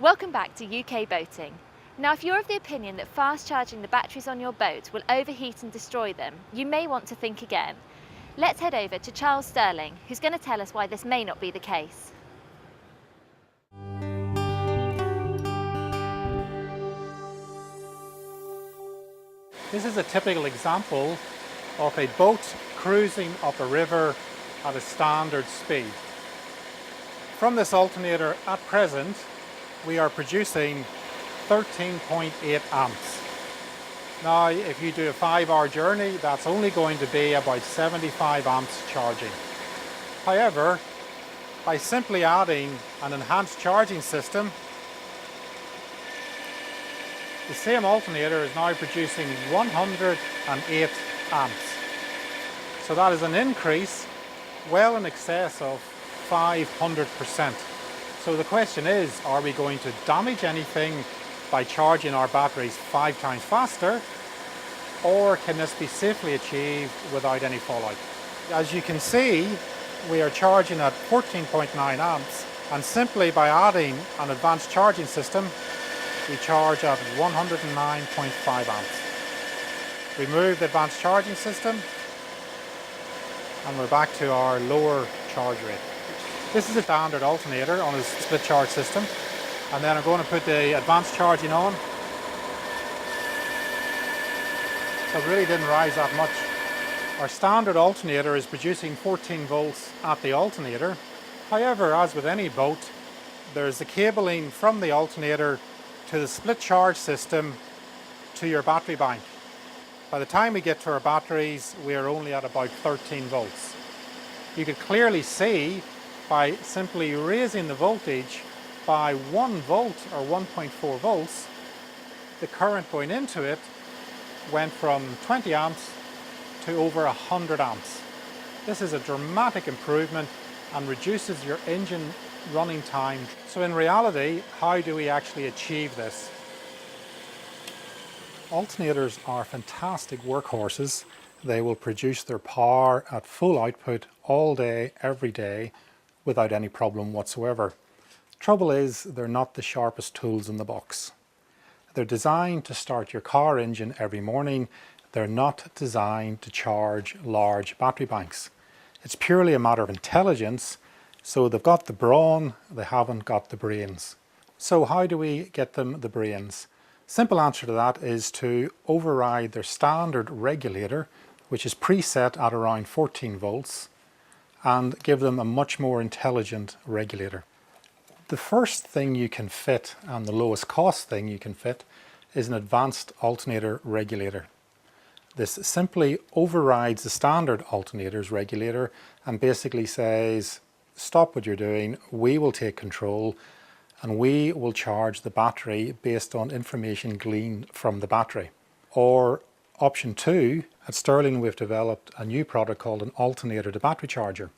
Welcome back to UK Boating. Now, if you're of the opinion that fast charging the batteries on your boat will overheat and destroy them, you may want to think again. Let's head over to Charles Sterling, who's going to tell us why this may not be the case. This is a typical example of a boat cruising up a river at a standard speed. From this alternator at present, we are producing 13.8 amps. Now, if you do a 5-hour journey, that's only going to be about 75 amps charging. However, by simply adding an enhanced charging system, the same alternator is now producing 108 amps. So that is an increase well in excess of 500%. So the question is, are we going to damage anything by charging our batteries 5 times faster, or can this be safely achieved without any fallout? As you can see, we are charging at 14.9 amps, and simply by adding an advanced charging system, we charge at 109.5 amps. Remove the advanced charging system, and we're back to our lower charge rate. This is a standard alternator on a split charge system, and then I'm going to put the advanced charging on. So it really didn't rise that much. Our standard alternator is producing 14 volts at the alternator. However, as with any boat, there's the cabling from the alternator to the split charge system to your battery bank. By the time we get to our batteries, we are only at about 13 volts. You could clearly see by simply raising the voltage by 1 volt or 1.4 volts, the current going into it went from 20 amps to over 100 amps. This is a dramatic improvement and reduces your engine running time. So in reality, how do we actually achieve this? Alternators are fantastic workhorses. They will produce their power at full output all day, every day, without any problem whatsoever. Trouble is, they're not the sharpest tools in the box. They're designed to start your car engine every morning. They're not designed to charge large battery banks. It's purely a matter of intelligence. So they've got the brawn, they haven't got the brains. So how do we get them the brains? Simple answer to that is to override their standard regulator, which is preset at around 14 volts, and give them a much more intelligent regulator. The first thing you can fit, and the lowest cost thing you can fit, is an advanced alternator regulator. This simply overrides the standard alternator's regulator and basically says, stop what you're doing, we will take control, and we will charge the battery based on information gleaned from the battery. Or option 2, at Sterling we've developed a new product called an alternator to battery charger,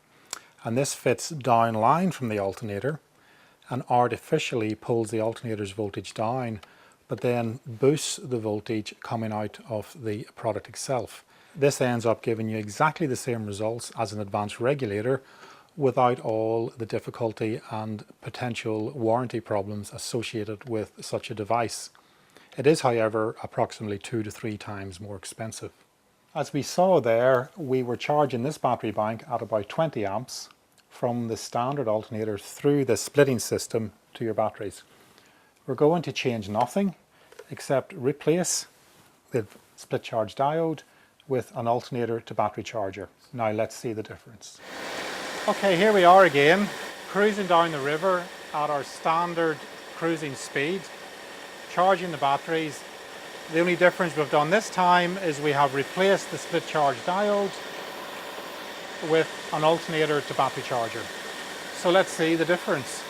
and this fits down line from the alternator and artificially pulls the alternator's voltage down, but then boosts the voltage coming out of the product itself. This ends up giving you exactly the same results as an advanced regulator without all the difficulty and potential warranty problems associated with such a device. It is, however, approximately 2 to 3 times more expensive. As we saw there, we were charging this battery bank at about 20 amps from the standard alternator through the splitting system to your batteries. We're going to change nothing except replace the split charge diode with an alternator to battery charger. Now let's see the difference. Okay, here we are again, cruising down the river at our standard cruising speed, charging the batteries. The only difference we've done this time is we have replaced the split charge diode with an alternator to battery charger. So let's see the difference.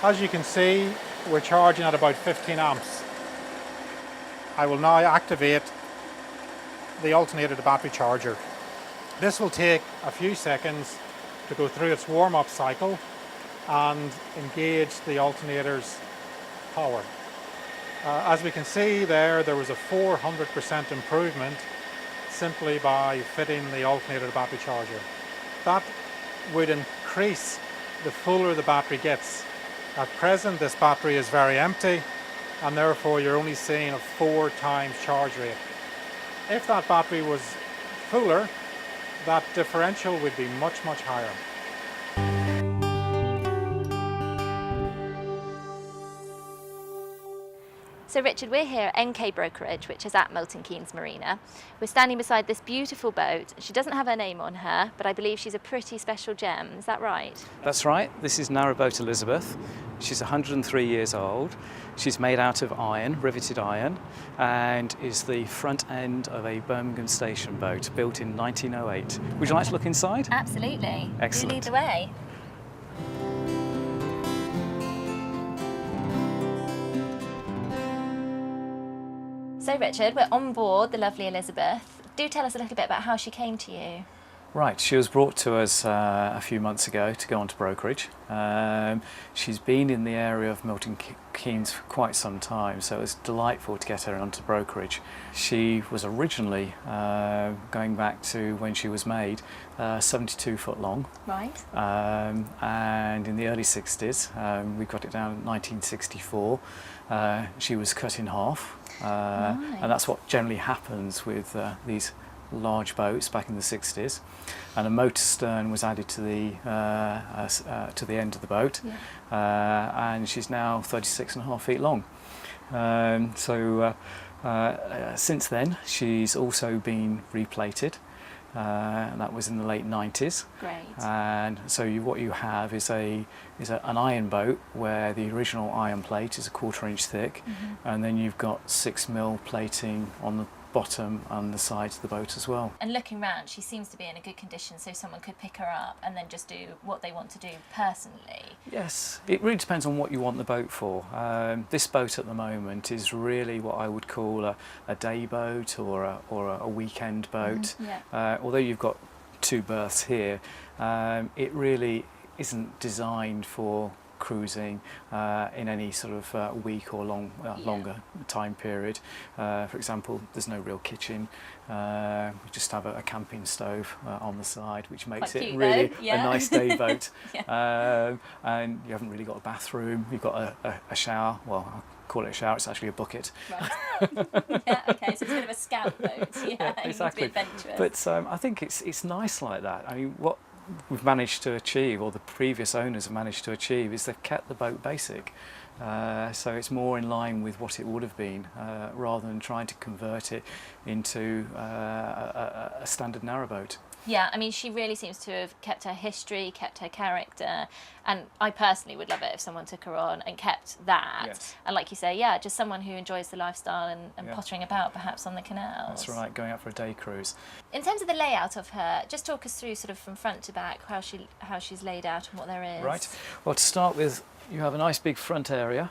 As you can see, we're charging at about 15 amps. I will now activate the alternator to battery charger. This will take a few seconds to go through its warm-up cycle and engage the alternator's power. As we can see there was a 400% improvement simply by fitting the alternator to battery charger. That would increase the fuller the battery gets. At present, this battery is very empty, and therefore you're only seeing a 4 times charge rate. If that battery was fuller, that differential would be much, much higher. So Richard, we're here at NK Brokerage, which is at Milton Keynes Marina. We're standing beside this beautiful boat. She doesn't have her name on her, but I believe she's a pretty special gem. Is that right? That's right. This is Narrowboat Elizabeth. She's 103 years old. She's made out of iron, riveted iron, and is the front end of a Birmingham station boat built in 1908. Would you like to look inside? Absolutely. Excellent. You lead the way. So Richard, we're on board the lovely Elizabeth. Do tell us a little bit about how she came to you. Right, she was brought to us a few months ago to go on to brokerage. She's been in the area of Milton Keynes for quite some time, so it was delightful to get her onto brokerage. She was originally, going back to when she was made, 72 foot long. Right. And in the early 60s, we got it down in 1964, she was cut in half. Right. And that's what generally happens with these large boats back in the 60s, and a motor stern was added to the end of the boat, and she's now 36.5 feet long. Since then she's also been replated, and that was in the late 90s. Great. And so what you have is an iron boat where the original iron plate is a 1/4 inch thick, and then you've got 6mm plating on the bottom and the sides of the boat as well. And looking round, she seems to be in a good condition, so someone could pick her up and then just do what they want to do personally. Yes, it really depends on what you want the boat for. This boat at the moment is really what I would call a day boat or a weekend boat. Although you've got 2 berths here, it really isn't designed for cruising in any sort of week or longer time period. For example, there's no real kitchen. We just have a camping stove on the side, which makes it really a nice day boat. And you haven't really got a bathroom. You've got a shower. Well, I call it a shower, it's actually a bucket. Right. Okay, so it's a bit of a scout boat. Exactly. But I think it's nice like that. I mean, what we've managed to achieve, or the previous owners have managed to achieve, is they've kept the boat basic. So it's more in line with what it would have been, rather than trying to convert it into a standard narrowboat. Yeah, I mean, she really seems to have kept her history, kept her character, and I personally would love it if someone took her on and kept that. Yes. And like you say, just someone who enjoys the lifestyle and pottering about perhaps on the canals. That's right, going out for a day cruise. In terms of the layout of her, just talk us through sort of from front to back how she's laid out and what there is. Right, well, to start with, you have a nice big front area,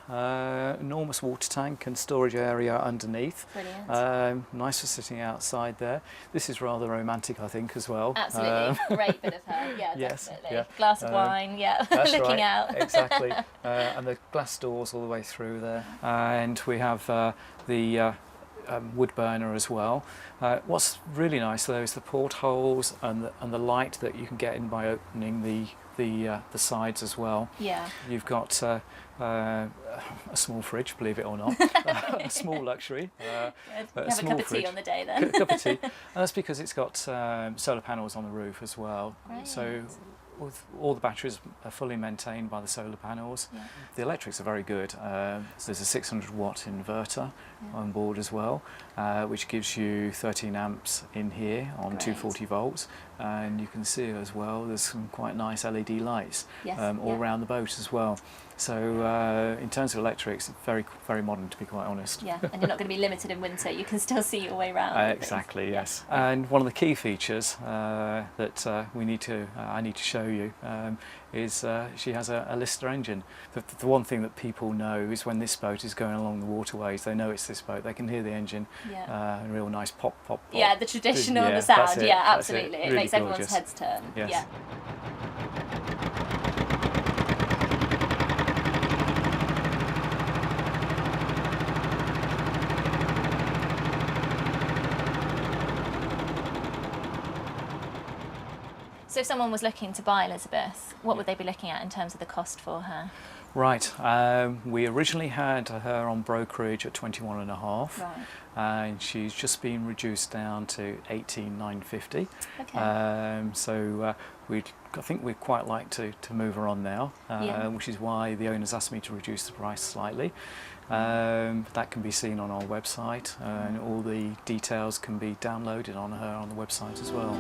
enormous water tank and storage area underneath. Brilliant. Nice for sitting outside there. This is rather romantic, I think, as well. Absolutely, great bit of her, Yes, definitely. yeah. Glass of wine, That's looking right, out. Exactly. And the glass doors all the way through there. And we have the wood burner as well. What's really nice though is the portholes and the light that you can get in by opening the sides as well. Yeah. You've got a small fridge, believe it or not, a small luxury. Have a cup of tea on the day then. Cup of tea, and that's because it's got solar panels on the roof as well. Right. So all the batteries are fully maintained by the solar panels. The electrics are very good. So there's a 600-watt inverter on board as well, which gives you 13 amps in here on 240 volts. And you can see as well there's some quite nice LED lights all around the boat as well. So in terms of electrics, very, very modern, to be quite honest. Yeah, and you're not going to be limited in winter. You can still see your way around. Exactly, yes. And one of the key features that I need to show you is she has a Lister engine. The one thing that people know is when this boat is going along the waterways, they know it's this boat. They can hear the engine, a real nice pop, pop, pop. Yeah, the traditional the sound. Yeah, absolutely. It really makes everyone's gorgeous. heads turn. Yes. Yeah. So if someone was looking to buy Elizabeth, what would they be looking at in terms of the cost for her? Right, we originally had her on brokerage at 21.5, Right. and she's just been reduced down to 18,950. Okay. So I think we'd quite like to move her on now, Yeah. which is why the owners asked me to reduce the price slightly. That can be seen on our website, and all the details can be downloaded on her on the website as well.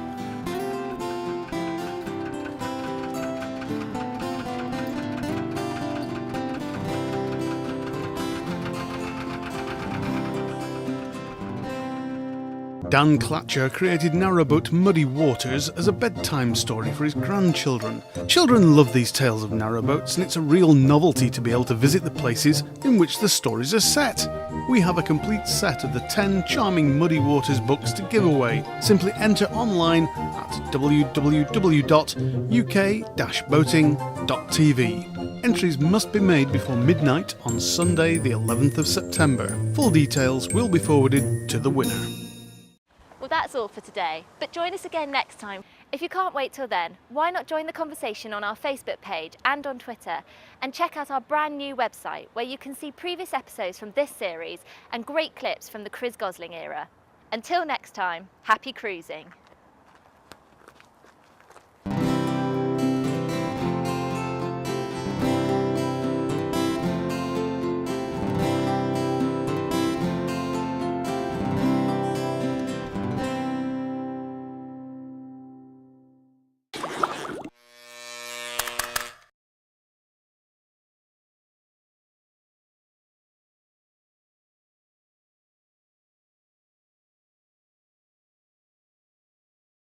Dan Clatcher created Narrowboat Muddy Waters as a bedtime story for his grandchildren. Children love these tales of narrowboats, and it's a real novelty to be able to visit the places in which the stories are set. We have a complete set of the 10 charming Muddy Waters books to give away. Simply enter online at www.uk-boating.tv. Entries must be made before midnight on Sunday the 11th of September. Full details will be forwarded to the winner. Well, that's all for today, but join us again next time. If you can't wait till then, why not join the conversation on our Facebook page and on Twitter, and check out our brand new website where you can see previous episodes from this series and great clips from the Chris Gosling era. Until next time, happy cruising.